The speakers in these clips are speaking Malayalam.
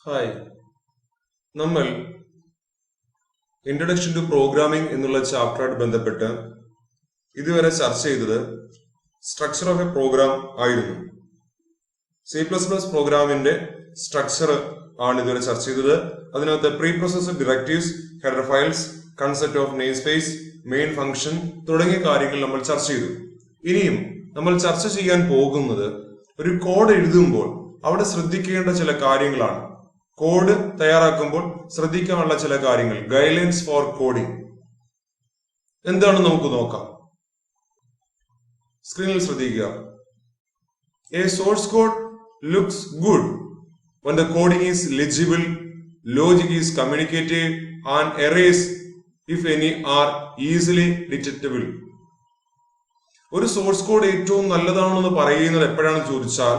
ഹായ്, നമ്മൾ ഇൻട്രൊഡക്ഷൻ ടു പ്രോഗ്രാമിംഗ് എന്നുള്ള ചാപ്റ്ററായിട്ട് ബന്ധപ്പെട്ട് ഇതുവരെ ചർച്ച ചെയ്തത് സ്ട്രക്ചർ ഓഫ് എ പ്രോഗ്രാം ആയിരുന്നു. C++ പ്രോഗ്രാമിന്റെ സ്ട്രക്ചർ ആണ് ഇതുവരെ ചർച്ച ചെയ്തത്. അതിനകത്ത് pre processor directives, header files, concept of name space, main function തുടങ്ങിയ കാര്യങ്ങൾ നമ്മൾ ചർച്ച ചെയ്തു. ഇനിയും നമ്മൾ ചർച്ച ചെയ്യാൻ പോകുന്നത് ഒരു കോഡ് എഴുതുമ്പോൾ അവിടെ ശ്രദ്ധിക്കേണ്ട ചില കാര്യങ്ങളാണ്. കോഡ് തയ്യാറാക്കുമ്പോൾ ശ്രദ്ധിക്കാനുള്ള ചില കാര്യങ്ങൾ, ഗൈഡ്ലൈൻസ് ഫോർ കോഡിംഗ് എന്താണെന്ന് നമുക്ക് നോക്കാം. സ്ക്രീനിൽ ശ്രദ്ധിക്കുക. A source code looks good when the coding is legible, logic is communicative and errors if any are easily detectable. ഒരു സോഴ്സ് കോഡ് ഏറ്റവും നല്ലതാണെന്ന് പറയുന്നത് എപ്പോഴാണെന്ന് ചോദിച്ചാൽ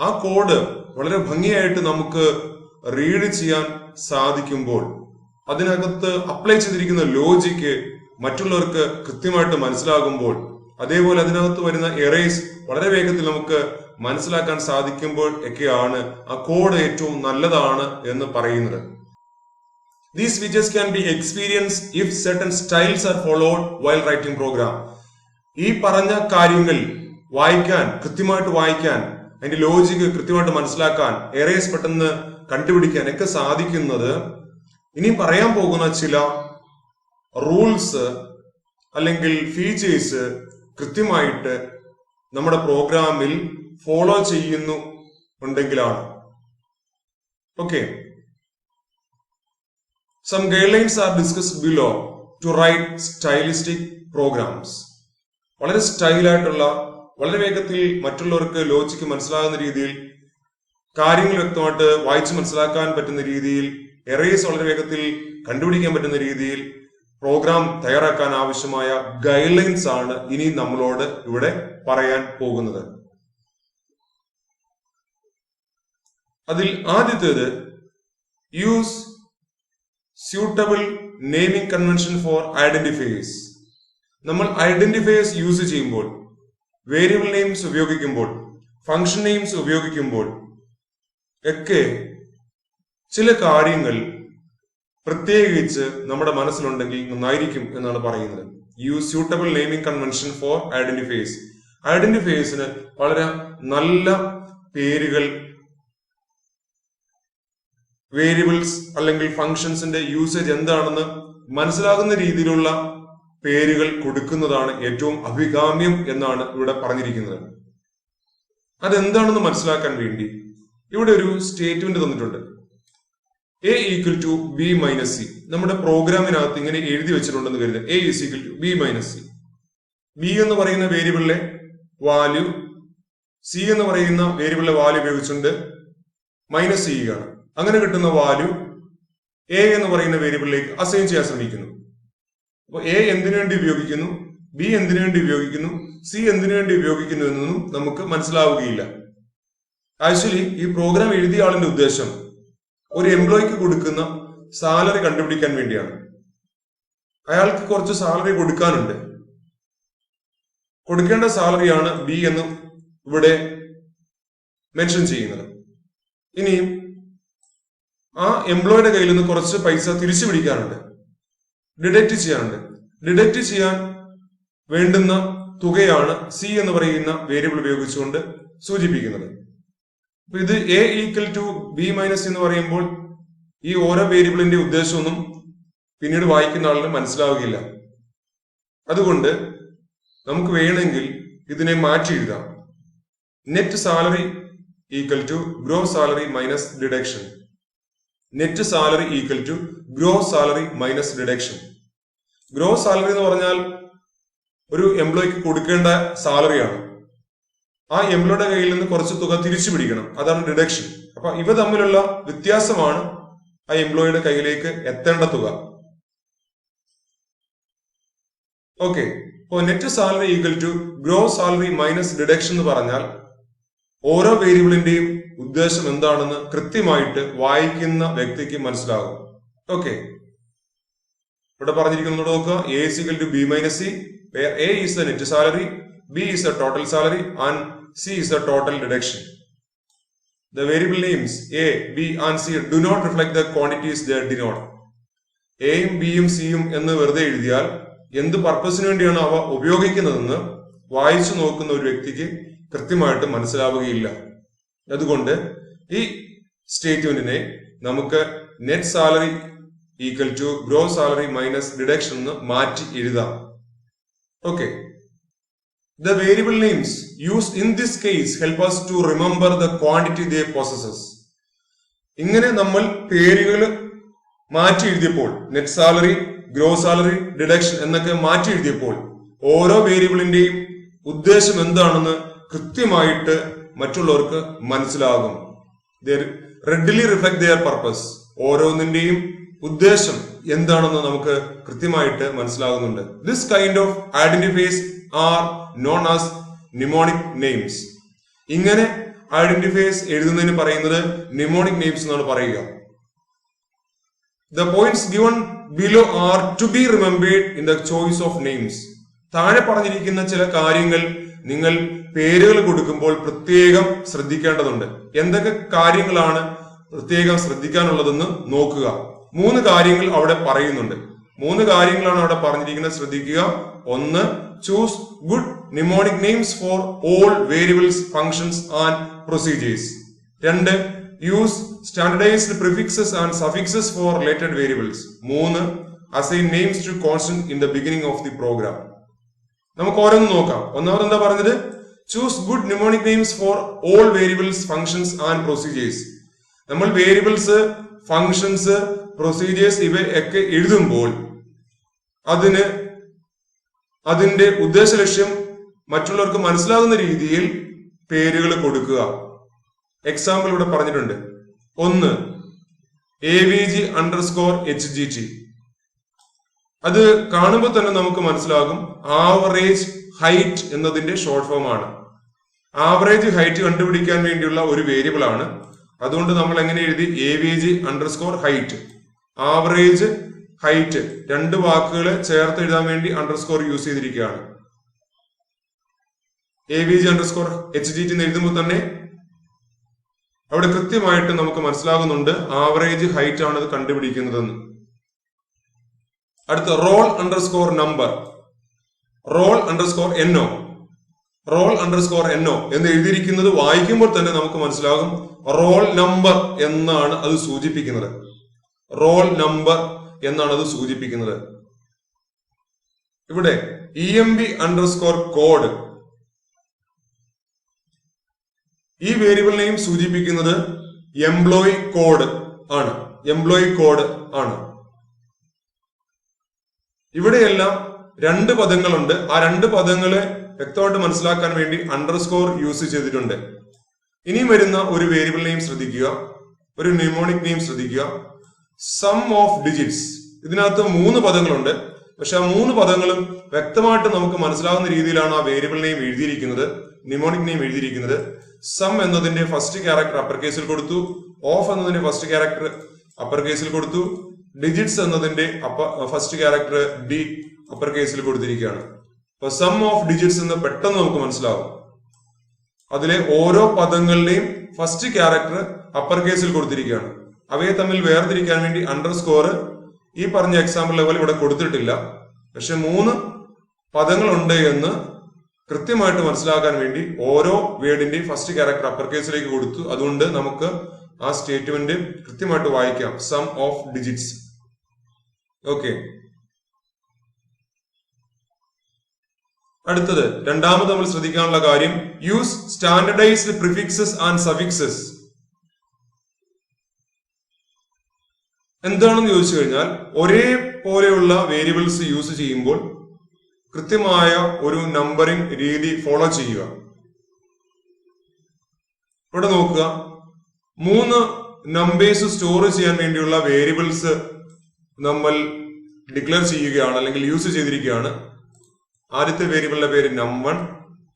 ആ കോഡ് വളരെ ഭംഗിയായിട്ട് നമുക്ക് റീഡ് ചെയ്യാൻ സാധിക്കുമ്പോൾ, അതിനകത്ത് അപ്ലൈ ചെയ്തിരിക്കുന്ന ലോജിക്ക് മറ്റുള്ളവർക്ക് കൃത്യമായിട്ട് മനസ്സിലാകുമ്പോൾ, അതേപോലെ അതിനകത്ത് വരുന്ന എറേഴ്സ് വളരെ വേഗത്തിൽ നമുക്ക് മനസ്സിലാക്കാൻ സാധിക്കുമ്പോൾ ഒക്കെയാണ് ആ കോഡ് ഏറ്റവും നല്ലതാണ് എന്ന് പറയുന്നത്. These features can be experienced if certain styles are followed while writing program. ഈ പറഞ്ഞ കാര്യങ്ങൾ കൃത്യമായിട്ട് വായിക്കാൻ, അതിന്റെ ലോജിക്ക് കൃത്യമായിട്ട് മനസ്സിലാക്കാൻ, എറേഴ്സ് പെട്ടെന്ന് കണ്ടുപിടിക്കാൻ ഒക്കെ സാധിക്കുന്നത് ഇനി പറയാൻ പോകുന്ന ചില റൂൾസ് അല്ലെങ്കിൽ ഫീച്ചേഴ്സ് കൃത്യമായിട്ട് നമ്മുടെ പ്രോഗ്രാമിൽ ഫോളോ ചെയ്യുന്നു ഉണ്ടെങ്കിലാണ്. Okay, some guidelines are discussed below to write stylistic programs. വളരെ സ്റ്റൈലായിട്ടുള്ള, വളരെ വേഗത്തിൽ മറ്റുള്ളവർക്ക് ലോജിക്ക് മനസ്സിലാകുന്ന രീതിയിൽ, കാര്യങ്ങൾ വ്യക്തമായിട്ട് വായിച്ച് മനസ്സിലാക്കാൻ പറ്റുന്ന രീതിയിൽ, എറേഴ്സ് വളരെ വേഗത്തിൽ കണ്ടുപിടിക്കാൻ പറ്റുന്ന രീതിയിൽ പ്രോഗ്രാം തയ്യാറാക്കാൻ ആവശ്യമായ ഗൈഡ്ലൈൻസ് ആണ് ഇനി നമ്മളോട് ഇവിടെ പറയാൻ പോകുന്നത്. അതിൽ ആദ്യത്തേത് use suitable naming convention for identifiers. നമ്മൾ ഐഡന്റിഫയേഴ്സ് യൂസ് ചെയ്യുമ്പോൾ, വേരിയബിൾ നെയിംസ് ഉപയോഗിക്കുമ്പോൾ, ഫംഗ്ഷൻ നെയിംസ് ഉപയോഗിക്കുമ്പോൾ ഒക്കെ ചില കാര്യങ്ങൾ പ്രത്യേകിച്ച് നമ്മുടെ മനസ്സിലുണ്ടെങ്കിൽ നന്നായിരിക്കും എന്നാണ് പറയുന്നത്. Use suitable naming convention for identifiers. ഐഡന്റിഫയേഴ്സിന് വളരെ നല്ല പേരുകൾ, വേരിയബിൾസ് അല്ലെങ്കിൽ ഫംഗ്ഷൻസിന്റെ യൂസേജ് എന്താണെന്ന് മനസ്സിലാകുന്ന രീതിയിലുള്ള പേരുകൾ കൊടുക്കുന്നതാണ് ഏറ്റവും അഭികാമ്യം എന്നാണ് ഇവിടെ പറഞ്ഞിരിക്കുന്നത്. അതെന്താണെന്ന് മനസ്സിലാക്കാൻ വേണ്ടി ഇവിടെ ഒരു സ്റ്റേറ്റ്മെന്റ് തന്നിട്ടുണ്ട്. A equal to B minus C. നമ്മുടെ പ്രോഗ്രാമിനകത്ത് ഇങ്ങനെ എഴുതി വെച്ചിട്ടുണ്ടെന്ന് കരുതുക. A is equal to B minus C. B എന്ന് പറയുന്ന വേരിയബിളിലെ വാല്യൂ C എന്ന് പറയുന്ന വേരിയബിളിലെ വാല്യൂ ഉപയോഗിച്ചുകൊണ്ട് മൈനസ് ചെയ്യുകയാണ്. അങ്ങനെ കിട്ടുന്ന വാല്യൂ A എന്ന് പറയുന്ന വേരിയബിളിലേക്ക് അസൈൻ ചെയ്യാൻ ശ്രമിക്കുന്നു. അപ്പൊ A എന്തിനു വേണ്ടി ഉപയോഗിക്കുന്നു, B എന്തിനു വേണ്ടി ഉപയോഗിക്കുന്നു, C എന്തിനു വേണ്ടി ഉപയോഗിക്കുന്നു എന്നൊന്നും നമുക്ക് മനസ്സിലാവുകയില്ല. ആക്ച്വലി ഈ പ്രോഗ്രാം എഴുതിയ ആളിന്റെ ഉദ്ദേശം ഒരു എംപ്ലോയിക്ക് കൊടുക്കുന്ന സാലറി കണ്ടുപിടിക്കാൻ വേണ്ടിയാണ്. അയാൾക്ക് കുറച്ച് സാലറി കൊടുക്കാനുണ്ട്. കൊടുക്കേണ്ട സാലറിയാണ് B എന്ന് ഇവിടെ മെൻഷൻ ചെയ്യുന്നത്. ഇനിയും ആ എംപ്ലോയിയുടെ കയ്യിൽ നിന്ന് കുറച്ച് പൈസ തിരിച്ചു പിടിക്കാനുണ്ട്, ഡിഡക്റ്റ് ചെയ്യാനുണ്ട്. ഡിഡക്റ്റ് ചെയ്യാൻ വേണ്ടുന്ന തുകയാണ് C എന്ന് പറയുന്ന വേരിയബിൾ ഉപയോഗിച്ചുകൊണ്ട് സൂചിപ്പിക്കുന്നത്. ഇത് A equal to B minus എന്ന് പറയുമ്പോൾ ഈ ഓരോ വേരിയബിളിന്റെ ഉദ്ദേശമൊന്നും പിന്നീട് വായിക്കുന്ന ആളിന് മനസ്സിലാവുകയില്ല. അതുകൊണ്ട് നമുക്ക് വേണമെങ്കിൽ ഇതിനെ മാറ്റി എഴുതാം. Net salary equal to gross salary minus deduction. Net salary equal to gross salary minus deduction. Gross salary എന്ന് പറഞ്ഞാൽ ഒരു എംപ്ലോയിക്ക് കൊടുക്കേണ്ട സാലറിയാണ്. ആ എംപ്ലോയിയുടെ കയ്യിൽ നിന്ന് കുറച്ച് തുക തിരിച്ചു പിടിക്കണം, അതാണ് ഡിഡക്ഷൻ. അപ്പൊ ഇവ തമ്മിലുള്ള വ്യത്യാസമാണ് ആ എംപ്ലോയിയുടെ കയ്യിലേക്ക് എത്തേണ്ട തുക. ഓക്കെ, അപ്പോൾ net salary equal to gross salary minus deduction എന്ന് പറഞ്ഞാൽ ഓരോ വേരിയബിളിന്റെയും ഉദ്ദേശം എന്താണെന്ന് കൃത്യമായിട്ട് വായിക്കുന്ന വ്യക്തിക്ക് മനസ്സിലാകും. ഓക്കെ, ഇവിടെ പറഞ്ഞിരിക്കുന്നത് നോക്കുക. A is equal to B minus C, where A is the net salary, B is the total salary and C is the total deduction. The variable names A, B and C do not reflect the quantities they denote. എയും ബിയും സിയും എന്ന് വെറുതെ എഴുതിയാൽ എന്ത് പർപ്പസിന് വേണ്ടിയാണ് അവ ഉപയോഗിക്കുന്നതെന്ന് വായിച്ചു നോക്കുന്ന ഒരു വ്യക്തിക്ക് കൃത്യമായിട്ട് മനസ്സിലാവുകയില്ല. അതുകൊണ്ട് ഈ സ്റ്റേറ്റ്മെന്റിനെ നമുക്ക് net salary equal to gross salary minus deduction എന്ന് മാറ്റി എഴുതാം. Okay. The variable names used in this case help us to remember the quantity they possesses. ഇങ്ങനെ നമ്മൾ പേരുകൾ മാറ്റി എഴുതിയപ്പോൾ net salary, gross salary, deduction എന്നൊക്കെ മാറ്റി എഴുതിയപ്പോൾ ഓരോ വേരിയബിളിന്റെയും ഉദ്ദേശം എന്താണെന്ന് കൃത്യമായിട്ട് മറ്റുള്ളവർക്ക് മനസ്സിലാകും. They readily reflect their purpose. ഓരോന്നിന്റെയും ഉദ്ദേശം എന്താണെന്ന് നമുക്ക് കൃത്യമായിട്ട് മനസ്സിലാകുന്നുണ്ട്. This kind of identifiers are known as mnemonic names. ഇങ്ങനെ ഐഡന്റിഫയേഴ്സ് എഴുതുന്നതിന് പറയുന്നത് mnemonic names എന്നാണ് പറയുക. The points given below are to be remembered in the choice of names. താഴെ പറഞ്ഞിരിക്കുന്ന ചില കാര്യങ്ങൾ നിങ്ങൾ പേരുകൾ കൊടുക്കുമ്പോൾ പ്രത്യേകം ശ്രദ്ധിക്കേണ്ടതുണ്ട്. എന്തൊക്കെ കാര്യങ്ങളാണ് പ്രത്യേകം ശ്രദ്ധിക്കാനുള്ളതെന്ന് നോക്കുക. 3 കാര്യങ്ങൾ അവിടെ പറയുന്നുണ്ട്. 3 കാര്യങ്ങളാണ് അവിടെ പറഞ്ഞിരിക്കുന്നത്, ശ്രദ്ധിക്കുക. 1. Choose good mnemonic names for all variables, functions and procedures. 2. Use standardized prefixes and suffixes for related variables. 3. Assign names to constant in the beginning of the program. നമുക്ക് ഓരോന്ന് നോക്കാം. ഒന്നാമത് എന്താ പറഞ്ഞത്? Choose good mnemonic names for all variables, functions and procedures. നമ്മൾ വേരിയബിൾസ്, ഫങ്ഷൻസ്, പ്രൊസീജിയേഴ്സ് ഇവയൊക്കെ എഴുതുമ്പോൾ അതിന്റെ ഉദ്ദേശ ലക്ഷ്യം മറ്റുള്ളവർക്ക് മനസ്സിലാകുന്ന രീതിയിൽ പേരുകൾ കൊടുക്കുക. എക്സാമ്പിൾ ഇവിടെ പറഞ്ഞിട്ടുണ്ട്. 1. AVG_HGT. അത് കാണുമ്പോൾ തന്നെ നമുക്ക് മനസ്സിലാകും ആവറേജ് ഹൈറ്റ് എന്നതിന്റെ ഷോർട്ട് ഫോം ആണ്. ആവറേജ് ഹൈറ്റ് കണ്ടുപിടിക്കാൻ വേണ്ടിയുള്ള ഒരു വേരിയബിൾ ആണ്. അതുകൊണ്ട് നമ്മൾ എങ്ങനെ എഴുതി? AVG_height. ആവറേജ് ഹൈറ്റ് 2 വാക്കുകൾ ചേർത്ത് എഴുതാൻ വേണ്ടി അണ്ടർസ്കോർ യൂസ് ചെയ്തിരിക്കുകയാണ്. AVG_HGT എന്ന് എഴുതുമ്പോൾ തന്നെ അവിടെ കൃത്യമായിട്ട് നമുക്ക് മനസ്സിലാകുന്നുണ്ട് ആവറേജ് ഹൈറ്റ് ആണ് അത് കണ്ടുപിടിക്കുന്നതെന്ന്. അടുത്ത roll_number, roll_NO, roll_NO എന്ന് എഴുതിയിരിക്കുന്നത് വായിക്കുമ്പോൾ തന്നെ നമുക്ക് മനസ്സിലാകും റോൾ നമ്പർ എന്നാണ് അത് സൂചിപ്പിക്കുന്നത്. റോൾ നമ്പർ എന്നാണ് അത് സൂചിപ്പിക്കുന്നത്. ഇവിടെ EMB_code ഈ വേരിയബിളിനെയും സൂചിപ്പിക്കുന്നത് എംപ്ലോയി കോഡ് ആണ്. ഇവിടെയെല്ലാം 2 പദങ്ങളുണ്ട്. ആ 2 പദങ്ങളെ വ്യക്തമായിട്ട് മനസ്സിലാക്കാൻ വേണ്ടി അണ്ടർസ്കോർ യൂസ് ചെയ്തിട്ടുണ്ട്. ഇനി വരുന്ന ഒരു വേരിയബിൾ നെയിം ശ്രദ്ധിക്കുക, ഒരു ന്യൂമോണിക് നെയിം ശ്രദ്ധിക്കുക. Sum of digits. ഇതിനകത്ത് 3 പദങ്ങളുണ്ട്. പക്ഷെ ആ 3 പദങ്ങളും വ്യക്തമായിട്ട് നമുക്ക് മനസ്സിലാകുന്ന രീതിയിലാണ് ആ വേരിയബിൾ നെയിം എഴുതിയിരിക്കുന്നത്, ന്യൂമോണിക് നെയിം എഴുതിയിരിക്കുന്നത്. സം എന്നതിന്റെ ഫസ്റ്റ് ക്യാരക്ടർ അപ്പർ കേസിൽ കൊടുത്തു, ഓഫ് എന്നതിന്റെ ഫസ്റ്റ് ക്യാരക്ടർ അപ്പർ കേസിൽ കൊടുത്തു, ഡിജിറ്റ്സ് എന്നതിന്റെ ഫസ്റ്റ് ക്യാരക്ടർ ഡി അപ്പർ കേസിൽ കൊടുത്തിരിക്കുകയാണ്. അപ്പൊ സം ഓഫ് ഡിജിറ്റ്സ് എന്ന് പെട്ടെന്ന് നമുക്ക് മനസ്സിലാവും. അതിലെ ഓരോ പദങ്ങളുടെയും ഫസ്റ്റ് ക്യാരക്ടർ അപ്പർ കേസിൽ കൊടുത്തിരിക്കുകയാണ്. അവയെ തമ്മിൽ വേർതിരിക്കാൻ വേണ്ടി അണ്ടർസ്കോർ ഈ പറഞ്ഞ എക്സാമ്പിൾ ലെവൽ ഇവിടെ കൊടുത്തിട്ടില്ല. പക്ഷെ 3 പദങ്ങളുണ്ട് എന്ന് കൃത്യമായിട്ട് മനസ്സിലാക്കാൻ വേണ്ടി ഓരോ വേർഡിന്റെയും ഫസ്റ്റ് ക്യാരക്ടർ അപ്പർ കേസിലേക്ക് കൊടുത്തു. അതുകൊണ്ട് നമുക്ക് ആ സ്റ്റേറ്റ്മെന്റ് കൃത്യമായിട്ട് വായിക്കാം. Sum of digits. ഓക്കെ. അടുത്തത് രണ്ടാമത് നമ്മൾ ശ്രദ്ധിക്കാനുള്ള കാര്യം use standardized prefixes and suffixes. എന്താണെന്ന് ചോദിച്ചു കഴിഞ്ഞാൽ ഒരേ പോലെയുള്ള വേരിയബിൾസ് യൂസ് ചെയ്യുമ്പോൾ കൃത്യമായ ഒരു നമ്പറിംഗ് രീതി ഫോളോ ചെയ്യുക. ഇവിടെ നോക്കുക, 3 നമ്പേഴ്സ് സ്റ്റോർ ചെയ്യാൻ വേണ്ടിയുള്ള വേരിയബിൾസ് നമ്മൾ ഡിക്ലെയർ ചെയ്യുകയാണ് അല്ലെങ്കിൽ യൂസ് ചെയ്തിരിക്കുകയാണ്. ആദ്യത്തെ വേരിയബിളിന്റെ പേര് num1,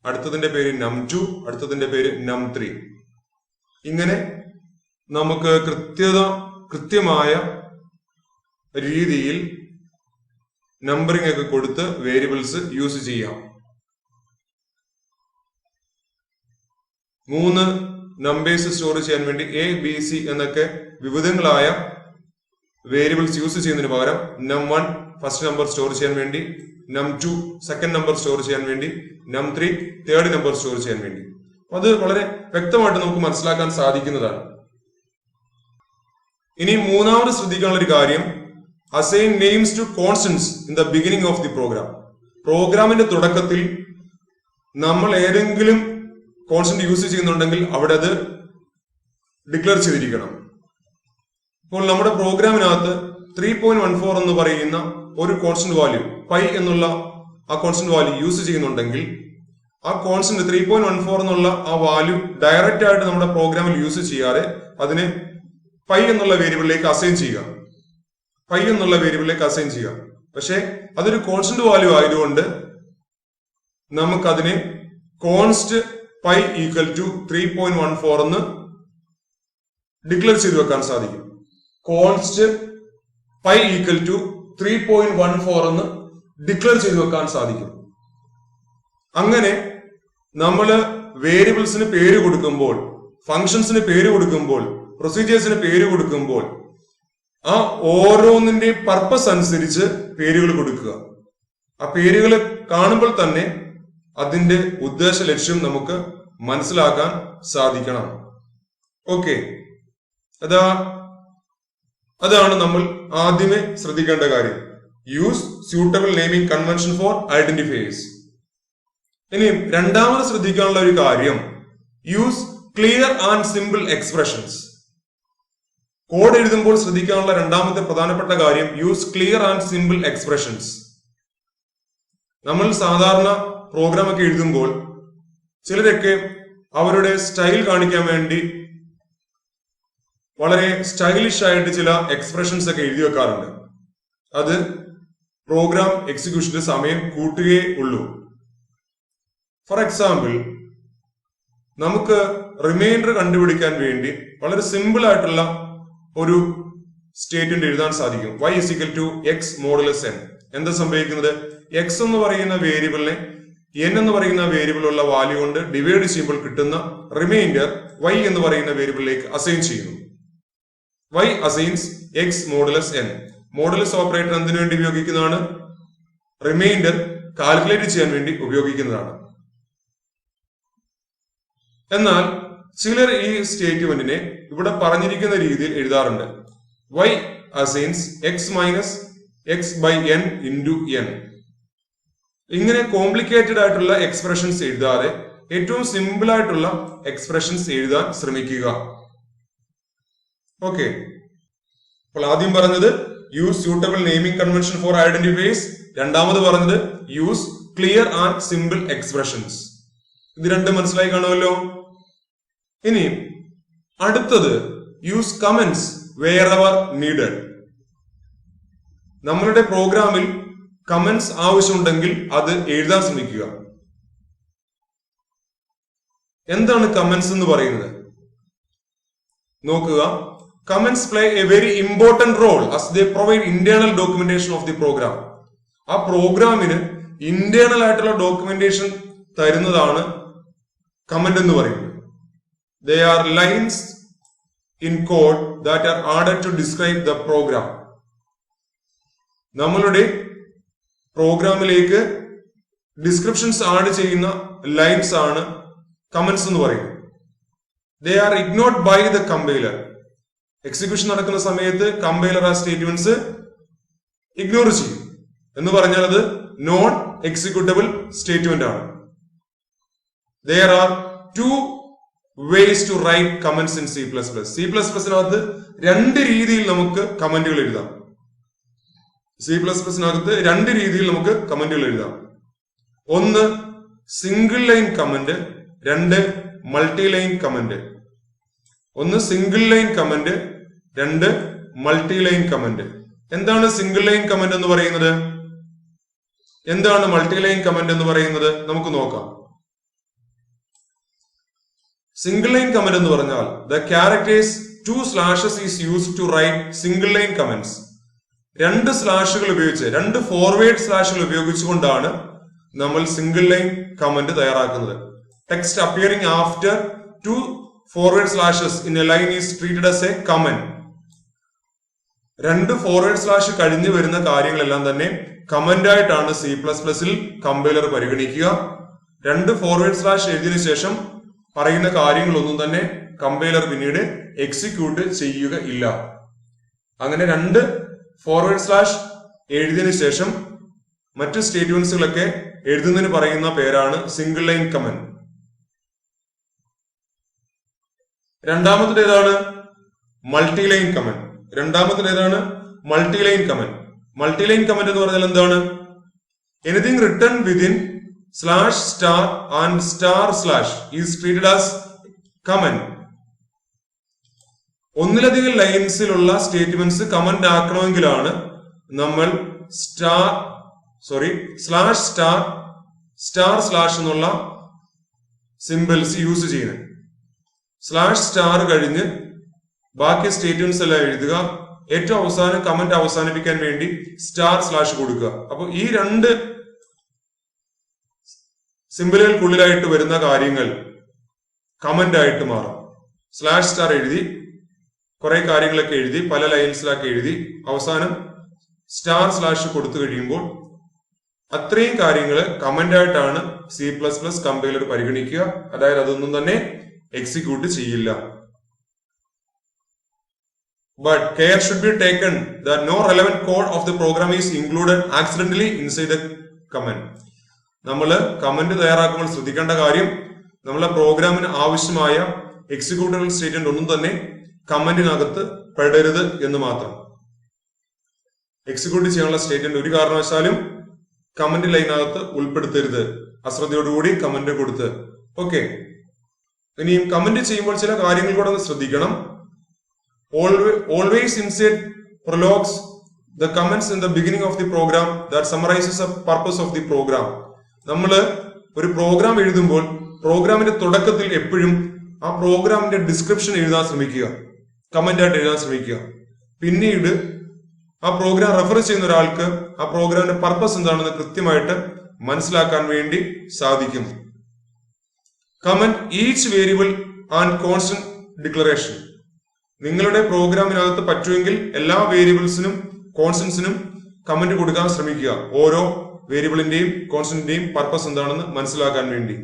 അടുത്തതിന്റെ പേര് num2, അടുത്തതിന്റെ പേര് num3. ഇങ്ങനെ നമുക്ക് കൃത്യമായ രീതിയിൽ നമ്പറിംഗ് ഒക്കെ കൊടുത്ത് വേരിയബിൾസ് യൂസ് ചെയ്യാം. 3 നമ്പേഴ്സ് സ്റ്റോർ ചെയ്യാൻ വേണ്ടി എ ബി സി എന്നൊക്കെ വിവിധങ്ങളായ വേരിയബിൾസ് യൂസ് ചെയ്യുന്നതിന് പകരം num1 ഫസ്റ്റ് നമ്പർ സ്റ്റോർ ചെയ്യാൻ വേണ്ടി, num2 സെക്കൻഡ് നമ്പർ സ്റ്റോർ ചെയ്യാൻ വേണ്ടി, num3 തേർഡ് നമ്പർ സ്റ്റോർ ചെയ്യാൻ വേണ്ടി. അത് വളരെ വ്യക്തമായിട്ട് നമുക്ക് മനസ്സിലാക്കാൻ സാധിക്കുന്നതാണ്. ഇനി മൂന്നാമത് ശ്രദ്ധിക്കാനുള്ള ഒരു കാര്യം, assign names to constants in the beginning of the program. പ്രോഗ്രാമിന്റെ തുടക്കത്തിൽ നമ്മൾ ഏതെങ്കിലും കോൺസ്റ്റന്റ് യൂസ് ചെയ്യുന്നുണ്ടെങ്കിൽ അവിടെ അത് ഡിക്ലെയർ ചെയ്തിരിക്കണം. ഇപ്പോൾ നമ്മുടെ പ്രോഗ്രാമിനകത്ത് 3.14 എന്ന് പറയുന്ന ഒരു കോൺസ്റ്റന്റ് വാല്യൂ പൈ എന്നുള്ള ആ കോൺസ്റ്റന്റ് വാല്യൂ യൂസ് ചെയ്യുന്നുണ്ടെങ്കിൽ ആ കോൺസ്റ്റന്റ് 3.14 എന്നുള്ള ആ വാല്യൂ ഡയറക്റ്റ് ആയിട്ട് നമ്മുടെ പ്രോഗ്രാമിൽ യൂസ് ചെയ്യാതെ അതിനെ പൈ എന്നുള്ള വേരിയബിളിലേക്ക് അസൈൻ ചെയ്യുക. പൈ എന്നുള്ള വേരിയബിളിലേക്ക് അസൈൻ ചെയ്യുക. പക്ഷെ അതൊരു കോൺസ്റ്റന്റ് വാല്യൂ ആയതുകൊണ്ട് നമുക്കതിനെ കോൺസ്റ്റ് പൈ ഈക്വൽ ടു 3.14 എന്ന് ഡിക്ലെയർ ചെയ്തു വെക്കാൻ സാധിക്കും. കോൺസ്റ്റ് പൈ ഈക്വൽ ടു 3.14 എന്ന് ഡിക്ലെയർ ചെയ്തു വെക്കാൻ സാധിക്കും. അങ്ങനെ നമ്മൾ വേരിയബിൾസിന് പേര് കൊടുക്കുമ്പോൾ, ഫങ്ഷൻസിന് പേര് കൊടുക്കുമ്പോൾ, പ്രൊസീജിയേഴ്സിന് പേര് കൊടുക്കുമ്പോൾ ആ ഓരോന്നിന്റെ പർപ്പസ് അനുസരിച്ച് പേരുകൾ കൊടുക്കുക. ആ പേരുകൾ കാണുമ്പോൾ തന്നെ അതിന്റെ ഉദ്ദേശ ലക്ഷ്യം നമുക്ക് മനസ്സിലാക്കാൻ സാധിക്കണം. ഓക്കെ, അതാണ് നമ്മൾ ആദ്യമേ ശ്രദ്ധിക്കേണ്ട കാര്യം. Use suitable naming convention for identifiers. ഇനി രണ്ടാമത് ശ്രദ്ധിക്കാനുള്ള ഒരു കാര്യം, use clear and simple expressions. Code എഴുതുമ്പോൾ ശ്രദ്ധിക്കാനുള്ള രണ്ടാമത്തെ പ്രധാനപ്പെട്ട കാര്യം, use clear and simple expressions. നമ്മൾ സാധാരണ പ്രോഗ്രാം ഒക്കെ എഴുതുമ്പോൾ ചിലരൊക്കെ അവരുടെ സ്റ്റൈൽ കാണിക്കാൻ വേണ്ടി വളരെ സ്റ്റൈലിഷ് ആയിട്ട് ചില എക്സ്പ്രഷൻസ് ഒക്കെ എഴുതി വെക്കാറുണ്ട്. അത് പ്രോഗ്രാം എക്സിക്യൂഷന്റെ സമയം കൂട്ടുകയേ ഉള്ളൂ. ഫോർ എക്സാമ്പിൾ, നമുക്ക് റിമൈൻഡർ കണ്ടുപിടിക്കാൻ വേണ്ടി വളരെ സിമ്പിൾ ആയിട്ടുള്ള ഒരു സ്റ്റേറ്റ്മെന്റ് എഴുതാൻ സാധിക്കും. y is equal to x modulus n. എന്താ സംഭവിക്കുന്നത്? x എന്ന് പറയുന്ന വേരിയബിളിനെ n എന്ന് പറയുന്ന വേരിയബിളുള്ള വാല്യൂ കൊണ്ട് ഡിവൈഡ് ചെയ്യുമ്പോൾ കിട്ടുന്ന റിമൈൻഡർ y എന്ന് പറയുന്ന വേരിയബിളിലേക്ക് അസൈൻ ചെയ്യുന്നു. y assigns x modulus n. Modulus operator എന്തിനു വേണ്ടി ഉപയോഗിക്കുന്നതാണ്? റിമൈൻഡർ കാൽക്കുലേറ്റ് ചെയ്യാൻ വേണ്ടി ഉപയോഗിക്കുന്നതാണ്. എന്നാൽ ചിലർ ഈ സ്റ്റേറ്റ്മെന്റിനെ ഇവിടെ പറഞ്ഞിരിക്കുന്ന രീതിയിൽ എഴുതാറുണ്ട്. y assigns x minus x by n into n. ഇങ്ങനെ കോംപ്ലിക്കേറ്റഡ് ആയിട്ടുള്ള എക്സ്പ്രഷൻസ് എഴുതാതെ ഏറ്റവും സിമ്പിൾ ആയിട്ടുള്ള എക്സ്പ്രഷൻസ് എഴുതാൻ ശ്രമിക്കുക. ഓക്കെ, അപ്പോൾ ആദ്യം പറഞ്ഞത് use suitable naming convention for identifiers. രണ്ടാമത് പറഞ്ഞത് use clear and simple expressions. ഇത് രണ്ടും മനസ്സിലായി കാണുമല്ലോ. ഇനി അടുത്തത് യൂസ് കമന്റ്സ് വേറെവർ നീഡഡ്. നമ്മളുടെ പ്രോഗ്രാമിൽ കമന്റ്സ് ആവശ്യമുണ്ടെങ്കിൽ അത് എഴുതാൻ ശ്രമിക്കുക. എന്താണ് കമന്റ്സ് എന്ന് പറയുന്നത്? നോക്കുക, comments play a very important role as they provide internal documentation of the program. ആ പ്രോഗ്രാമിന് ഇന്റേണൽ ആയിട്ടുള്ള ഡോക്യുമെന്റേഷൻ തരുന്നതാണ് കമന്റ് എന്ന് പറയുന്നത്. They are lines in code that are added to describe the program. നമ്മളുടെ പ്രോഗ്രാമിലേക്ക് ഡിസ്ക്രിപ്ഷൻസ് ആഡ് ചെയ്യുന്ന ലൈൻസ് ആണ് കമന്റ്സ് എന്ന് പറയുന്നത്. They are ignored by the compiler. Execution നടക്കുന്ന സമയത്ത് കമ്പൈലർ ആ സ്റ്റേറ്റ്മെന്റ്സ് ഇഗ്നോർ ചെയ്യും. എന്ന് പറഞ്ഞാൽ അത് നോൺ എക്സിക്യൂട്ടബിൾ സ്റ്റേറ്റ്മെന്റ് ആണ്. There are two ways to write comments in C++. C++നകത്ത് രണ്ട് രീതിയിൽ നമുക്ക് കമന്റുകൾ എഴുതാം. C++നകത്ത് രണ്ട് രീതിയിൽ നമുക്ക് കമന്റുകൾ എഴുതാം. ഒന്ന് സിംഗിൾ ലൈൻ കമന്റ്, രണ്ട് മൾട്ടി ലൈൻ കമന്റ്. ഒന്ന് സിംഗിൾ ലൈൻ കമന്റ്, രണ്ട് മൾട്ടി ലൈൻ കമന്റ്. എന്താണ് സിംഗിൾ ലൈൻ കമന്റ് എന്ന് പറയുന്നത്? എന്താണ് മൾട്ടി ലൈൻ കമന്റ് എന്ന് പറയുന്നത്? നമുക്ക് നോക്കാം. സിംഗിൾ ലൈൻ കമന്റ് എന്ന് പറഞ്ഞാൽ the characters 2 slashes is used to write single line comments. രണ്ട് സ്ലാഷുകൾ ഉപയോഗിച്ച്, രണ്ട് ഫോർവേഡ് സ്ലാഷുകൾ ഉപയോഗിച്ചുകൊണ്ടാണ് നമ്മൾ സിംഗിൾ ലൈൻ കമന്റ് തയ്യാറാക്കുന്നത്. Text appearing after 2 forward slashes in a line is treated as a comment. രണ്ട് ഫോർവേഡ് സ്ലാഷ് കഴിഞ്ഞു വരുന്ന കാര്യങ്ങളെല്ലാം തന്നെ കമന്റ് ആയിട്ടാണ് C++ൽ കമ്പൈലർ പരിഗണിക്കുക. രണ്ട് ഫോർവേഡ് സ്ലാഷ് എഴുതിയതിനു ശേഷം പറയുന്ന കാര്യങ്ങളൊന്നും തന്നെ കമ്പൈലർ പിന്നീട് എക്സിക്യൂട്ട് ചെയ്യുക ഇല്ല. അങ്ങനെ രണ്ട് ഫോർവേഡ് സ്ലാഷ് എഴുതിയതിനു ശേഷം മറ്റു സ്റ്റേറ്റ്മെന്റ്സുകളൊക്കെ എഴുതുന്നതിന് പറയുന്ന പേരാണ് സിംഗിൾ ലൈൻ കമന്റ്. രണ്ടാമത്തേതാണ് multi line comment. Multi line comment എന്ന് പറഞ്ഞാൽ എന്താണ്? Anything written within slash star and star slash is treated as comment. ഒന്നിലധികം ലൈൻസിലുള്ള സ്റ്റേറ്റ്മെന്റ്സ് കമന്റ് ആക്കണമെങ്കിലാണ് നമ്മൾ സ്ലാഷ് സ്റ്റാർ സ്ലാഷ് എന്നുള്ള സിമ്പിൾസ് യൂസ് ചെയ്യുന്നത്. സ്ലാഷ് സ്റ്റാർ കഴിഞ്ഞ് ബാക്കി സ്റ്റേറ്റ്മെന്റ്സ് എല്ലാം എഴുതുക. ഏറ്റവും അവസാനം കമന്റ് അവസാനിപ്പിക്കാൻ വേണ്ടി സ്റ്റാർ സ്ലാഷ് കൊടുക്കുക. അപ്പൊ ഈ രണ്ട് സിമ്പിളുകൾക്കുള്ളിലായിട്ട് വരുന്ന കാര്യങ്ങൾ കമന്റ് ആയിട്ട് മാറും. സ്ലാഷ് സ്റ്റാർ എഴുതി കുറെ കാര്യങ്ങളൊക്കെ എഴുതി പല ലൈൻസിലൊക്കെ എഴുതി അവസാനം സ്റ്റാർ സ്ലാഷ് കൊടുത്തു കഴിയുമ്പോൾ അത്രയും കാര്യങ്ങൾ കമന്റ് ആയിട്ടാണ് C++ കമ്പൈലർ പരിഗണിക്കുക. അതായത് അതൊന്നും തന്നെ എക്സിക്യൂട്ട് ചെയ്യില്ല. But care should be taken that no relevant code of the program is included accidentally inside the comment. നമ്മൾ കമന്റ് തയ്യാറാക്കുമ്പോൾ ശ്രദ്ധിക്കേണ്ട കാര്യം നമ്മളെ പ്രോഗ്രാമിന് ആവശ്യമായ എക്സിക്യൂട്ടബിൾ സ്റ്റേറ്റ്മെന്റ് ഒന്നും തന്നെ കമന്റിനകത്ത് പെടരുത് എന്ന് മാത്രം. എക്സിക്യൂട്ട് ചെയ്യാനുള്ള സ്റ്റേറ്റ്മെന്റ് ഒരു കാരണവശാലും കമന്റ് ലൈനകത്ത് ഉൾപ്പെടുത്തരുത്. അശ്രദ്ധയോടുകൂടി കമന്റ് കൊടുത്ത്. ഓക്കെ, ഇനിയും കമന്റ് ചെയ്യുമ്പോൾ ചില കാര്യങ്ങൾ കൂടെ ഒന്ന് ശ്രദ്ധിക്കണം. Always insert prologues the comments in the beginning of the program that summarizes the purpose of the program. നമ്മൾ ഒരു പ്രോഗ്രാം എഴുതുമ്പോൾ പ്രോഗ്രാമിന്റെ തുടക്കത്തിൽ എപ്പോഴും ആ പ്രോഗ്രാമിന്റെ ഡിസ്ക്രിപ്ഷൻ എഴുതാൻ ശ്രമിക്കുക, കമന്റ് ആയിട്ട് എഴുതാൻ ശ്രമിക്കുക. പിന്നീട് ആ പ്രോഗ്രാം റെഫർ ചെയ്യുന്ന ഒരാൾക്ക് ആ പ്രോഗ്രാമിന്റെ പർപ്പസ് എന്താണെന്ന് കൃത്യമായിട്ട് മനസ്സിലാക്കാൻ വേണ്ടി സാധിക്കും. Comment each variable and constant declaration. നിങ്ങളുടെ പ്രോഗ്രാമിനകത്ത് പറ്റുമെങ്കിൽ എല്ലാ വേരിയബിൾസിനും കോൺസ്റ്റന്റ്സിനും കമന്റ് കൊടുക്കാൻ ശ്രമിക്കുക. ഓരോ വേരിയബിളിന്റെയും കോൺസ്റ്റന്റിന്റെയും പർപ്പസ് എന്താണെന്ന് മനസ്സിലാക്കാൻ വേണ്ടി.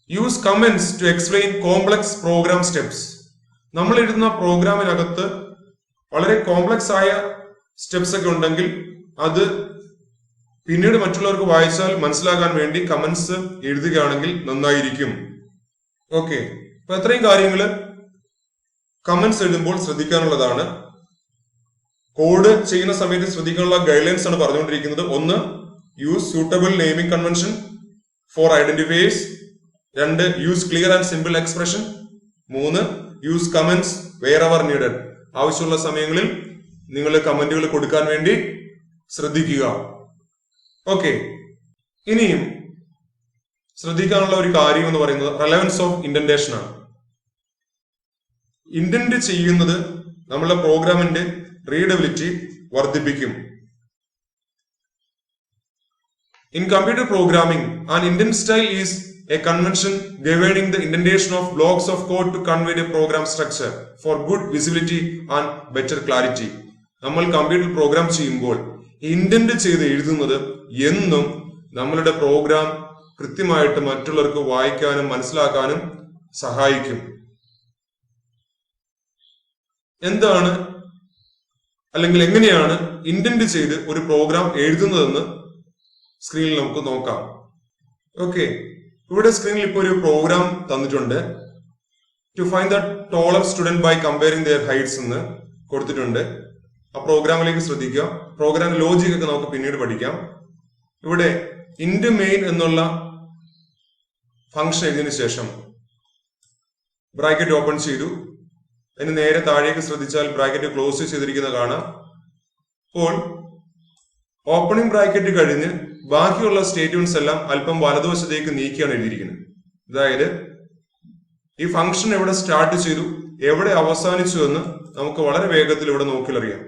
Use comments to explain complex program steps. നമ്മൾ എഴുതുന്ന പ്രോഗ്രാമിനകത്ത് വളരെ കോംപ്ലക്സ് ആയ സ്റ്റെപ്സ് ഒക്കെ ഉണ്ടെങ്കിൽ അത് പിന്നീട് മറ്റുള്ളവർക്ക് വായിച്ചാൽ മനസ്സിലാക്കാൻ വേണ്ടി കമന്റ്സ് എഴുതുകയാണെങ്കിൽ നന്നായിരിക്കും. ഓക്കെ, അപ്പൊ അത്രയും കാര്യങ്ങള് കമന്റ്സ് എഴുതുമ്പോൾ ശ്രദ്ധിക്കാനുള്ളതാണ്. കോഡ് ചെയ്യുന്ന സമയത്ത് ശ്രദ്ധിക്കാനുള്ള ഗൈഡ്ലൈൻസ് ആണ് പറഞ്ഞുകൊണ്ടിരിക്കുന്നത്. ഒന്ന്, use suitable naming convention for identifiers. രണ്ട്, use clear and simple expression. മൂന്ന്, യൂസ് കമന്റ്സ് വെയറെവർ നീഡഡ്. ആവശ്യമുള്ള സമയങ്ങളിൽ നിങ്ങൾ കമന്റുകൾ കൊടുക്കാൻ വേണ്ടി ശ്രദ്ധിക്കുക. ഓക്കെ, ഇനിയും ശ്രദ്ധിക്കാനുള്ള ഒരു കാര്യം എന്ന് പറയുന്നത് റെലവൻസ് ഓഫ് ഇൻഡന്റേഷൻ ആണ്. ഇൻഡന്റ് ചെയ്യുന്നത് നമ്മളുടെ പ്രോഗ്രാമിന്റെ റീഡബിലിറ്റി വർദ്ധിപ്പിക്കും. In computer programming an indent style is a convention governing the indentation of blocks of code to convey the program structure for good visibility and better clarity. നമ്മൾ കമ്പ്യൂട്ടർ പ്രോഗ്രാം ചെയ്യുമ്പോൾ ഇൻഡന്റ് ചെയ്ത് എഴുതുന്നത് എന്നും നമ്മളുടെ പ്രോഗ്രാം കൃത്യമായിട്ട് മറ്റുള്ളവർക്ക് വായിക്കാനും മനസ്സിലാക്കാനും സഹായിക്കും. എന്താണ് അല്ലെങ്കിൽ എങ്ങനെയാണ് ഇന്റന്റ് ചെയ്ത് ഒരു പ്രോഗ്രാം എഴുതുന്നതെന്ന് സ്ക്രീനിൽ നമുക്ക് നോക്കാം. ഓക്കെ, ഇവിടെ സ്ക്രീനിൽ ഇപ്പോൾ ഒരു പ്രോഗ്രാം തന്നിട്ടുണ്ട്. To find the taller student by comparing their heights എന്ന് കൊടുത്തിട്ടുണ്ട്. ആ പ്രോഗ്രാമിലേക്ക് ശ്രദ്ധിക്കുക. പ്രോഗ്രാം ലോജിക് ഒക്കെ നമുക്ക് പിന്നീട് പഠിക്കാം. ഇവിടെ ഇന്റ് മെയിൻ എന്നുള്ള ഫംഗ്ഷൻ എഴുതിയതിനു ശേഷം ബ്രാക്കറ്റ് ഓപ്പൺ ചെയ്തു. അതിന് നേരെ താഴേക്ക് ശ്രദ്ധിച്ചാൽ ബ്രാക്കറ്റ് ക്ലോസ് ചെയ്തിരിക്കുന്നത് കാണാം. അപ്പോൾ ഓപ്പണിംഗ് ബ്രാക്കറ്റ് കഴിഞ്ഞ് ബാക്കിയുള്ള സ്റ്റേറ്റ്മെന്റ്സ് എല്ലാം അല്പം വലതുവശത്തേക്ക് നീക്കിയാണ് എഴുതിയിരിക്കുന്നത്. അതായത് ഈ ഫംഗ്ഷൻ എവിടെ സ്റ്റാർട്ട് ചെയ്തു, എവിടെ അവസാനിച്ചു എന്ന് നമുക്ക് വളരെ വേഗത്തിൽ ഇവിടെ നോക്കിലറിയാം.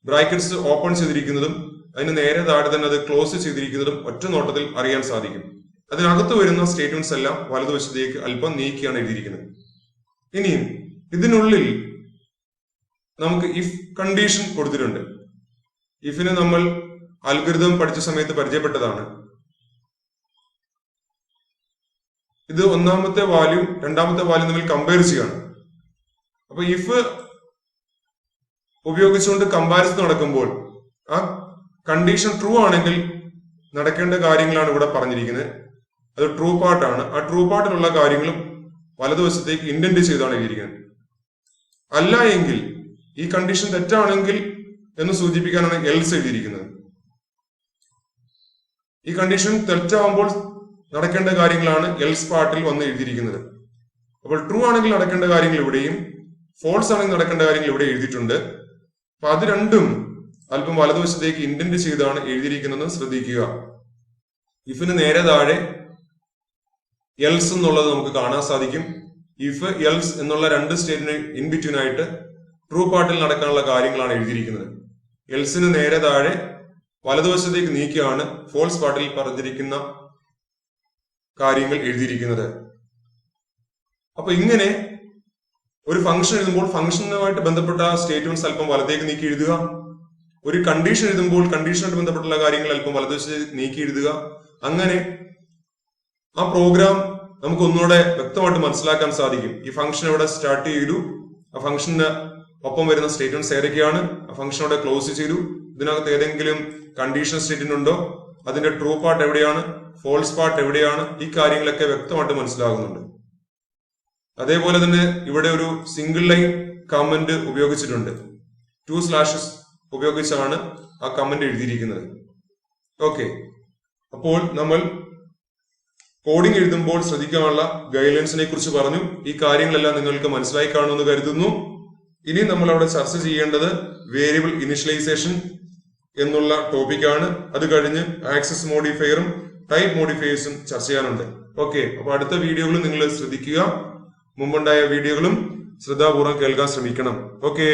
ബ്രാക്കറ്റ്സ് ഓപ്പൺ ചെയ്തിരിക്കുന്നതും അതിന് നേരെ താഴെ തന്നെ അത് ക്ലോസ് ചെയ്തിരിക്കുന്നതും ഒറ്റ നോട്ടത്തിൽ അറിയാൻ സാധിക്കും. അതിനകത്ത് വരുന്ന സ്റ്റേറ്റ്മെന്റ്സ് എല്ലാം വലതുവശത്തേക്ക് അല്പം നീക്കിയാണ് എഴുതിയിരിക്കുന്നത്. ഇനിയും ഇതിനുള്ളിൽ നമുക്ക് ഇഫ് കണ്ടീഷൻ കൊടുത്തിട്ടുണ്ട്. ഇഫിന് നമ്മൾ അൽഗോരിതം പഠിച്ച സമയത്ത് പരിചയപ്പെട്ടതാണ്. ഇത് ഒന്നാമത്തെ വാല്യൂ രണ്ടാമത്തെ വാല്യൂ തമ്മിൽ കമ്പയർ ചെയ്യാണ്. അപ്പൊ ഇഫ് ഉപയോഗിച്ചുകൊണ്ട് കമ്പാരിസൺ നടക്കുമ്പോൾ ആ കണ്ടീഷൻ ട്രൂ ആണെങ്കിൽ നടക്കേണ്ട കാര്യങ്ങളാണ് ഇവിടെ പറഞ്ഞിരിക്കുന്നത്. അത് ട്രൂ പാർട്ടാണ്. ആ ട്രൂ പാർട്ടിലുള്ള കാര്യങ്ങളും വലതുവശത്തേക്ക് ഇൻഡന്റ് ചെയ്താണ് എഴുതിയിരിക്കുന്നത്. അല്ല എങ്കിൽ ഈ കണ്ടീഷൻ തെറ്റാണെങ്കിൽ എന്ന് സൂചിപ്പിക്കാനാണ് എൽസ് എഴുതിയിരിക്കുന്നത്. ഈ കണ്ടീഷൻ തെറ്റാവുമ്പോൾ നടക്കേണ്ട കാര്യങ്ങളാണ് എൽസ് പാർട്ടിൽ വന്ന് എഴുതിയിരിക്കുന്നത്. അപ്പോൾ ട്രൂ ആണെങ്കിൽ നടക്കേണ്ട കാര്യങ്ങൾ ഇവിടെയും ഫോൾസ് ആണെങ്കിൽ നടക്കേണ്ട കാര്യങ്ങൾ ഇവിടെ എഴുതിയിട്ടുണ്ട്. അപ്പൊ അത് രണ്ടും അല്പം വലതുവശത്തേക്ക് ഇൻഡന്റ് ചെയ്താണ് എഴുതിയിരിക്കുന്നത് ശ്രദ്ധിക്കുക. ഇഫിന് നേരെ താഴെ എൽസ് എന്നുള്ളത് നമുക്ക് കാണാൻ സാധിക്കും. ഇഫ് എൽസ് എന്നുള്ള രണ്ട് സ്റ്റേറ്റ്മെന്റ് ഇൻ ബിറ്റ്വീൻ ആയിട്ട് ട്രൂ പാർട്ടിൽ നടക്കാനുള്ള കാര്യങ്ങളാണ് എഴുതിയിരിക്കുന്നത്. എൽസിന് നേരെ താഴെ വലതുവശത്തേക്ക് നീക്കിയാണ് ഫോൾസ് പാർട്ടിൽ പറഞ്ഞിരിക്കുന്ന കാര്യങ്ങൾ എഴുതിയിരിക്കുന്നത്. അപ്പൊ ഇങ്ങനെ ഒരു ഫംഗ്ഷൻ എഴുതുമ്പോൾ ഫംഗ്ഷനുമായിട്ട് ബന്ധപ്പെട്ട സ്റ്റേറ്റ്മെന്റ്സ് അല്പം വലത്തേക്ക് നീക്കി എഴുതുക. ഒരു കണ്ടീഷൻ എഴുതുമ്പോൾ കണ്ടീഷനുമായിട്ട് ബന്ധപ്പെട്ടുള്ള കാര്യങ്ങൾ അല്പം വലതുവശത്തേക്ക് നീക്കി എഴുതുക. അങ്ങനെ ആ പ്രോഗ്രാം നമുക്ക് ഒന്നുകൂടെ വ്യക്തമായിട്ട് മനസ്സിലാക്കാൻ സാധിക്കും. ഈ ഫംഗ്ഷൻ ഇവിടെ സ്റ്റാർട്ട് ചെയ്തു, ആ ഫംഗ്ഷന് ഒപ്പം വരുന്ന സ്റ്റേറ്റ്മെന്റ്സ് ഏതൊക്കെയാണ്, ആ ഫംഗ്ഷൻ ഇവിടെ ക്ലോസ് ചെയ്തു, ഇതിനകത്ത് ഏതെങ്കിലും കണ്ടീഷൻ സ്റ്റേറ്റ്മെന്റ് ഉണ്ടോ, അതിന്റെ ട്രൂ പാർട്ട് എവിടെയാണ്, ഫോൾസ് പാർട്ട് എവിടെയാണ്, ഈ കാര്യങ്ങളൊക്കെ വ്യക്തമായിട്ട് മനസ്സിലാകുന്നുണ്ട്. അതേപോലെ തന്നെ ഇവിടെ ഒരു സിംഗിൾ ലൈൻ കമന്റ് ഉപയോഗിച്ചിട്ടുണ്ട്. 2 സ്ലാഷസ് ഉപയോഗിച്ചാണ് ആ കമന്റ് എഴുതിയിരിക്കുന്നത്. ഓക്കെ, അപ്പോൾ നമ്മൾ കോഡിംഗ് എഴുതുമ്പോൾ ശ്രദ്ധിക്കാനുള്ള ഗൈഡ്ലൈൻസിനെ കുറിച്ച് പറഞ്ഞു. ഈ കാര്യങ്ങളെല്ലാം നിങ്ങൾക്ക് മനസ്സിലായി കാണുമെന്ന് കരുതുന്നു. ഇനി നമ്മൾ അവിടെ ചർച്ച ചെയ്യേണ്ടത് വേരിയബിൾ ഇനിഷ്യലൈസേഷൻ എന്നുള്ള ടോപ്പിക്കാണ്. അത് കഴിഞ്ഞ് ആക്സസ് മോഡിഫയറും ടൈപ്പ് മോഡിഫയേഴ്സും ചർച്ച ചെയ്യാനുണ്ട്. ഓക്കെ, അപ്പൊ അടുത്ത വീഡിയോകളും നിങ്ങൾ ശ്രദ്ധിക്കുക. മുമ്പുണ്ടായ വീഡിയോകളും ശ്രദ്ധാപൂർവ്വം കേൾക്കാൻ ശ്രമിക്കണം. ഓക്കെ.